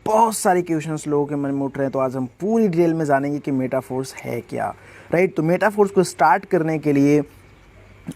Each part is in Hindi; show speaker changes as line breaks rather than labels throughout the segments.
बहुत सारे क्वेश्चंस लोगों के मन में उठ रहे हैं, तो आज हम पूरी डिटेल में जानेंगे कि मेटाफोर्स है क्या। राइट, तो मेटाफोर्स को स्टार्ट करने के लिए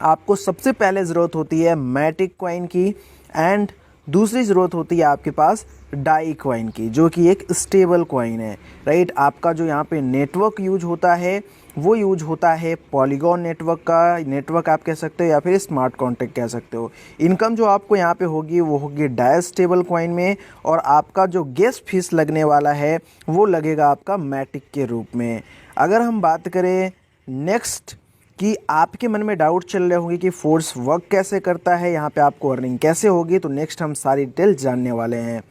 आपको सबसे पहले ज़रूरत होती है मैटिक कॉइन की, एंड दूसरी ज़रूरत होती है आपके पास डाई कॉइन की, जो कि एक स्टेबल कॉइन है। राइट, आपका जो यहाँ पे नेटवर्क यूज होता है वो यूज होता है पॉलीगॉन नेटवर्क का, नेटवर्क आप कह सकते हो या फिर स्मार्ट कॉन्ट्रैक्ट कह सकते हो। इनकम जो आपको यहाँ पे होगी वो होगी डाई स्टेबल कॉइन में, और आपका जो गैस फीस लगने वाला है वो लगेगा आपका मैटिक के रूप में। अगर हम बात करें नेक्स्ट कि आपके मन में डाउट चल रहे होंगे कि फोर्स वर्क कैसे करता है, यहाँ पे आपको अर्निंग कैसे होगी, तो नेक्स्ट हम सारी डिटेल जानने वाले हैं।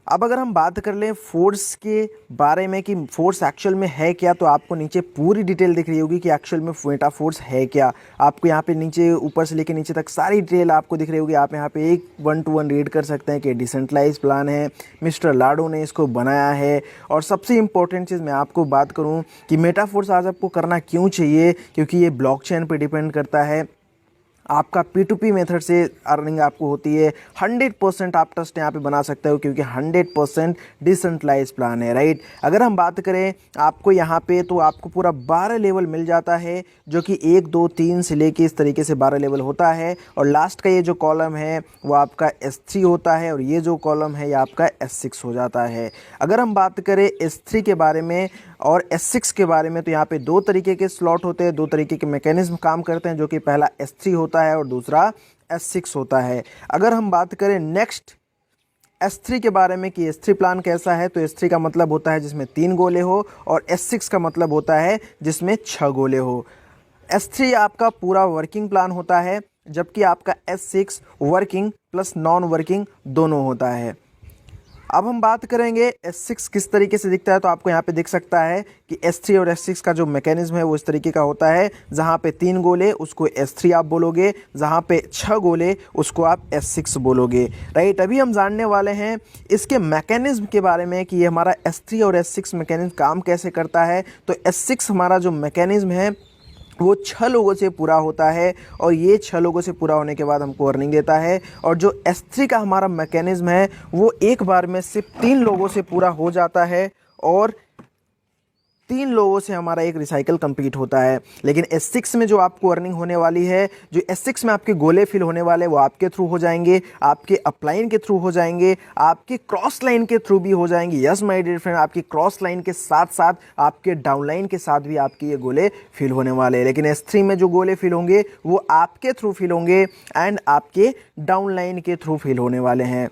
अब अगर हम बात कर लें फोर्स के बारे में कि फोर्स एक्चुअल में है क्या, तो आपको नीचे पूरी डिटेल दिख रही होगी कि एक्चुअल में मेटाफोर्स है क्या। आपको यहाँ पे नीचे ऊपर से लेकर नीचे तक सारी डिटेल आपको दिख रही होगी। आप यहाँ पे एक 1 to 1 रीड कर सकते हैं कि डिसेंट्रलाइज प्लान है, मिस्टर लाडो ने इसको बनाया है। और सबसे इंपॉर्टेंट चीज़ मैं आपको बात करूँ कि मेटाफोर्स आज आपको करना क्यों चाहिए, क्योंकि ये ब्लॉकचेन पर डिपेंड करता है। आपका P2P मेथड से अर्निंग आपको होती है। 100% आप ट्रस्ट यहाँ पे बना सकते हो, क्योंकि 100% डिसेंट्रलाइज प्लान है। राइट, अगर हम बात करें आपको यहाँ पे, तो आपको पूरा 12 लेवल मिल जाता है, जो कि 1 2 3 से लेके इस तरीके से 12 लेवल होता है। और लास्ट का ये जो कॉलम है वो आपका S3 होता है, और ये जो कॉलम है ये आपका S6 हो जाता है। अगर हम बात करें S3 के बारे में और S6 के बारे में, तो यहाँ पे 2 तरीके के स्लॉट होते हैं, 2 तरीके के मैकेनिज्म काम करते हैं, जो कि पहला S3 होता है और दूसरा S6 होता है। अगर हम बात करें नेक्स्ट S3 के बारे में कि S3 प्लान कैसा है, तो S3 का मतलब होता है जिसमें 3 गोले हो, और S6 का मतलब होता है जिसमें 6 गोले हो। S3 आपका पूरा वर्किंग प्लान होता है, जबकि आपका S6 working plus non working दोनों होता है। अब हम बात करेंगे S6 किस तरीके से दिखता है, तो आपको यहाँ पे दिख सकता है कि S3 और S6 का जो मैकेनिज्म है वो इस तरीके का होता है। जहाँ पे 3 गोले उसको S3 आप बोलोगे, जहाँ पे 6 गोले उसको आप S6 बोलोगे। राइट, अभी हम जानने वाले हैं इसके मैकेनिज्म के बारे में कि ये हमारा S3 और S6 मैकेनिज्म काम कैसे करता है। तो S6 हमारा जो मैकेनिज्म है वो 6 लोगों से पूरा होता है, और ये 6 लोगों से पूरा होने के बाद हमको अर्निंग देता है। और जो S3 का हमारा मैकेनिज्म है वो एक बार में सिर्फ 3 लोगों से पूरा हो जाता है, और 3 लोगों से हमारा एक रिसाइकल कंप्लीट होता है। लेकिन S6 में जो आपको अर्निंग होने वाली है, जो S6 में आपके गोले फिल होने वाले वो आपके थ्रू हो जाएंगे, आपके अपलाइन के थ्रू हो जाएंगे, आपके क्रॉस लाइन के थ्रू भी हो जाएंगे। यस माय डियर फ्रेंड, आपकी क्रॉस लाइन के साथ साथ आपके डाउन लाइन के साथ भी आपके ये गोले फिल होने वाले हैं। लेकिन S3 में जो गोले फिल होंगे वो आपके थ्रू फिल होंगे, एंड आपके डाउन लाइन के थ्रू फिल होने वाले हैं।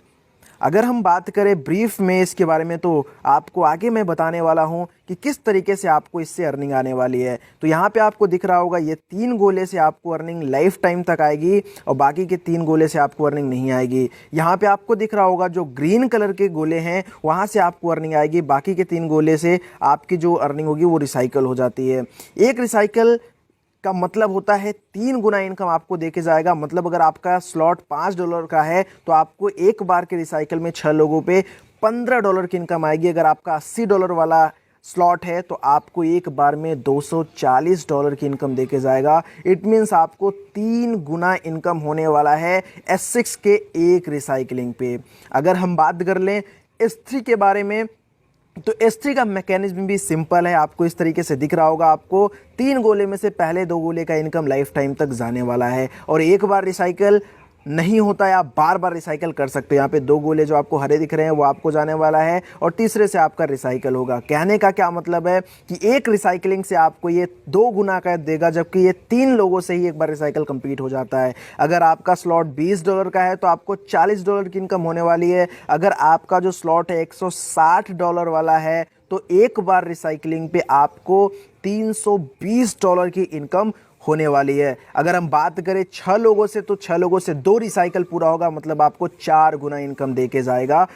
अगर हम बात करें ब्रीफ में इसके बारे में, तो आपको आगे मैं बताने वाला हूं कि किस तरीके से आपको इससे अर्निंग आने वाली है। तो यहाँ पे आपको दिख रहा होगा ये 3 गोले से आपको अर्निंग लाइफ टाइम तक आएगी, और बाकी के 3 गोले से आपको अर्निंग नहीं आएगी। यहाँ पे आपको दिख रहा होगा जो ग्रीन कलर के गोले हैं वहाँ से आपको अर्निंग आएगी, बाकी के 3 गोले से आपकी जो अर्निंग होगी वो रिसाइकल हो जाती है। एक रिसाइकल का मतलब होता है 3 गुना इनकम आपको देके जाएगा। मतलब अगर आपका स्लॉट $5 का है, तो आपको एक बार के रिसाइकल में 6 लोगों पे $15 की इनकम आएगी। अगर आपका $80 वाला स्लॉट है, तो आपको एक बार में $240 की इनकम देके जाएगा। इट मीन्स आपको 3 गुना इनकम होने वाला है S6 के एक रिसाइकलिंग पे। अगर हम बात कर लें S3 के बारे में, तो S3 का मैकेनिज्म भी सिंपल है। आपको इस तरीके से दिख रहा होगा, आपको 3 गोले में से पहले 2 गोले का इनकम लाइफ टाइम तक जाने वाला है, और एक बार रिसाइकल नहीं होता है, आप बार बार रिसाइकल कर सकते हो। यहाँ पे 2 गोले जो आपको हरे दिख रहे हैं वो आपको जाने वाला है, और तीसरे से आपका रिसाइकल होगा। कहने का क्या मतलब है कि एक रिसाइकलिंग से आपको ये 2 गुना का देगा, जबकि ये 3 लोगों से ही एक बार रिसाइकल कंप्लीट हो जाता है। अगर आपका स्लॉट $20 का है, तो आपको $40 की इनकम होने वाली है। अगर आपका जो स्लॉट है $160 वाला है, तो एक बार रिसाइकलिंग पे आपको $320 की इनकम होने वाली है। अगर हम बात करें 6 लोगों से, तो 6 लोगों से 2 रिसाइकल पूरा होगा, मतलब आपको 4 गुना इनकम देके जाएगा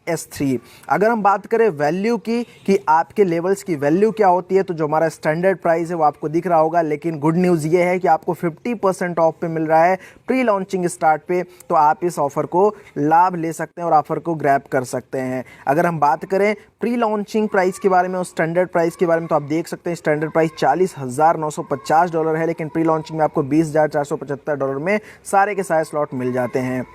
S3। अगर हम बात करें वैल्यू की कि आपके लेवल्स की वैल्यू क्या होती है, तो जो हमारा स्टैंडर्ड प्राइस है वो आपको दिख रहा होगा। लेकिन गुड न्यूज़ ये है कि आपको 50% ऑफ पे मिल रहा है प्री लॉन्चिंग स्टार्ट पे, तो आप इस ऑफर को लाभ ले सकते हैं और ऑफर को ग्रैब कर सकते हैं। अगर हम बात करें प्री लॉन्चिंग प्राइस के बारे में और स्टैंडर्ड प्राइस के बारे में, तो आप देख सकते हैं स्टैंडर्ड प्राइस $40,950 है, लेकिन प्री लॉन्चिंग में आपको $20,475 में सारे के सारे स्लॉट मिल जाते हैं।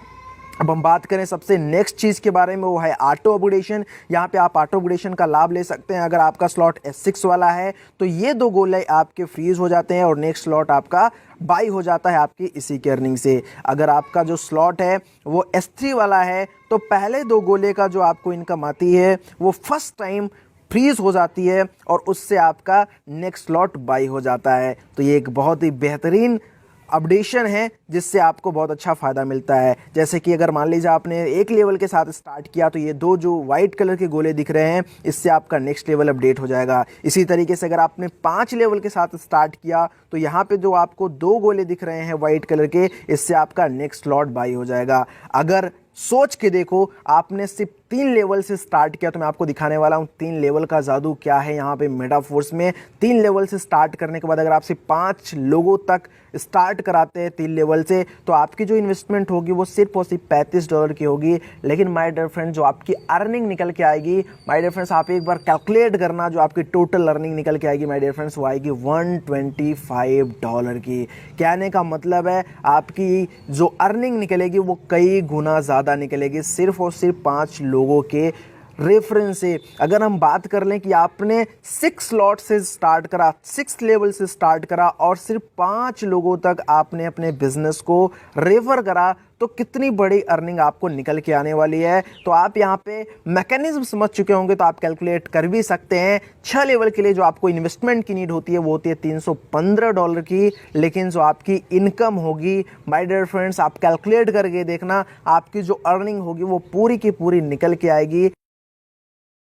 अब हम बात करें सबसे नेक्स्ट चीज़ के बारे में, वो है ऑटो अपग्रेडेशन। यहाँ पे आप ऑटो अपग्रेडेशन का लाभ ले सकते हैं। अगर आपका स्लॉट S6 वाला है तो ये 2 गोले आपके फ्रीज हो जाते हैं और नेक्स्ट स्लॉट आपका बाई हो जाता है आपकी इसी की अर्निंग से। अगर आपका जो स्लॉट है वो S3 वाला है तो पहले 2 गोले का जो आपको इनकम आती है वो फर्स्ट टाइम फ्रीज हो जाती है और उससे आपका नेक्स्ट स्लॉट बाई हो जाता है। तो ये एक बहुत ही बेहतरीन अपडेशन है जिससे आपको बहुत अच्छा फ़ायदा मिलता है। जैसे कि अगर मान लीजिए आपने 1 लेवल के साथ स्टार्ट किया तो ये 2 जो वाइट कलर के गोले दिख रहे हैं इससे आपका नेक्स्ट लेवल अपडेट हो जाएगा। इसी तरीके से अगर आपने 5 लेवल के साथ स्टार्ट किया तो यहाँ पे जो आपको 2 गोले दिख रहे हैं वाइट कलर के, इससे आपका नेक्स्ट स्लॉट बाई हो जाएगा। अगर सोच के देखो आपने सिर्फ 3 लेवल से स्टार्ट किया तो मैं आपको दिखाने वाला हूँ 3 लेवल का जादू क्या है यहाँ पे मेटाफोर्स में। 3 लेवल से स्टार्ट करने के बाद अगर आप सिर्फ 5 लोगों तक स्टार्ट कराते हैं 3 लेवल से तो आपकी जो इन्वेस्टमेंट होगी वो सिर्फ और सिर्फ $35 की होगी। लेकिन माय डियर फ्रेंड जो आपकी अर्निंग निकल के आएगी, माय डियर फ्रेंड्स आप एक बार कैलकुलेट करना, जो आपकी टोटल अर्निंग निकल के आएगी माय डियर फ्रेंड्स वो आएगी $125 की। कहने का मतलब है आपकी जो अर्निंग निकलेगी वो कई गुना ज़्यादा निकलेगी सिर्फ और सिर्फ 5 लोगों के रेफरेंस से। अगर हम बात कर लें कि आपने 6 स्लॉट से स्टार्ट करा, 6 लेवल से स्टार्ट करा और सिर्फ 5 लोगों तक आपने अपने बिजनेस को रेफर करा तो कितनी बड़ी अर्निंग आपको निकल के आने वाली है। तो आप यहाँ पे मैकेनिज्म समझ चुके होंगे तो आप कैलकुलेट कर भी सकते हैं। 6 लेवल के लिए जो आपको इन्वेस्टमेंट की नीड होती है वो होती है $315 की, लेकिन जो आपकी इनकम होगी माय डियर फ्रेंड्स आप कैलकुलेट करके देखना, आपकी जो अर्निंग होगी वो पूरी की पूरी निकल के आएगी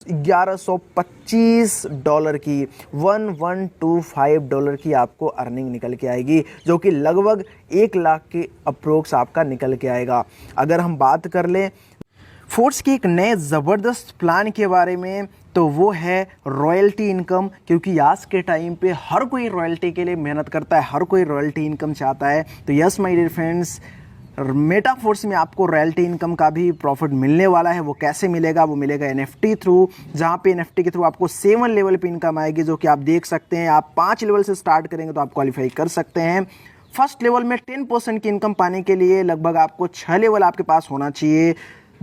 $1125 की। $1125 की आपको अर्निंग निकल के आएगी, जो कि लगभग 1 लाख के अप्रोक्स आपका निकल के आएगा। अगर हम बात कर लें फोर्स के एक नए ज़बरदस्त प्लान के बारे में तो वो है रॉयल्टी इनकम, क्योंकि आज के टाइम पे हर कोई रॉयल्टी के लिए मेहनत करता है, हर कोई रॉयल्टी इनकम चाहता है। तो yes my dear friends Metaforce में आपको रॉयल्टी इनकम का भी प्रॉफिट मिलने वाला है। वो कैसे मिलेगा? वो मिलेगा NFT थ्रू, जहाँ पे NFT के थ्रू आपको 7 लेवल पे इनकम आएगी, जो कि आप देख सकते हैं। आप 5 लेवल से स्टार्ट करेंगे तो आप क्वालिफाई कर सकते हैं। फर्स्ट लेवल में 10% की इनकम पाने के लिए लगभग आपको 6 लेवल आपके पास होना चाहिए।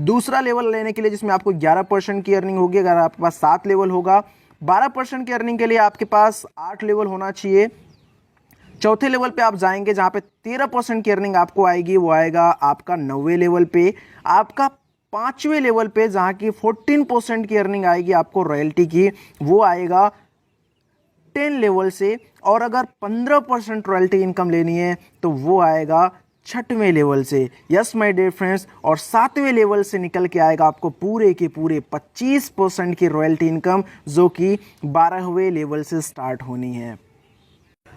दूसरा लेवल लेने के लिए जिसमें आपको 11% की अर्निंग होगी, अगर आपके पास 7 लेवल होगा। 12% की अर्निंग के लिए आपके पास 8 लेवल होना चाहिए। चौथे लेवल पे आप जाएंगे जहाँ पे 13% की अर्निंग आपको आएगी, वो आएगा आपका 9वें लेवल पे। आपका 5वें लेवल पे जहाँ की 14% की अर्निंग आएगी आपको रॉयल्टी की, वो आएगा 10 लेवल से। और अगर 15% रॉयल्टी इनकम लेनी है तो वो आएगा 6वें लेवल से। यस माय डियर फ्रेंड्स, और 7वें लेवल से निकल के आएगा आपको पूरे के पूरे 25% की रॉयल्टी इनकम, जो कि 12वें लेवल से स्टार्ट होनी है।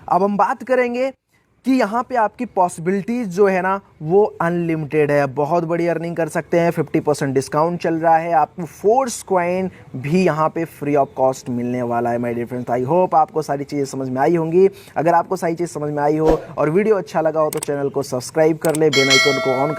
अब हम बात करेंगे कि यहाँ पे आपकी पॉसिबिलिटीज़ जो है ना वो अनलिमिटेड है, बहुत बड़ी अर्निंग कर सकते हैं। 50% डिस्काउंट चल रहा है, आपको फोर्स कॉइन भी यहाँ पे फ्री ऑफ कॉस्ट मिलने वाला है। My dear friends I hope आपको सारी चीज़ें समझ में आई होंगी। अगर आपको सारी चीज़ समझ में आई हो और वीडियो अच्छा लगा हो तो चैनल को सब्सक्राइब कर ले, बेल आइकन को ऑन कर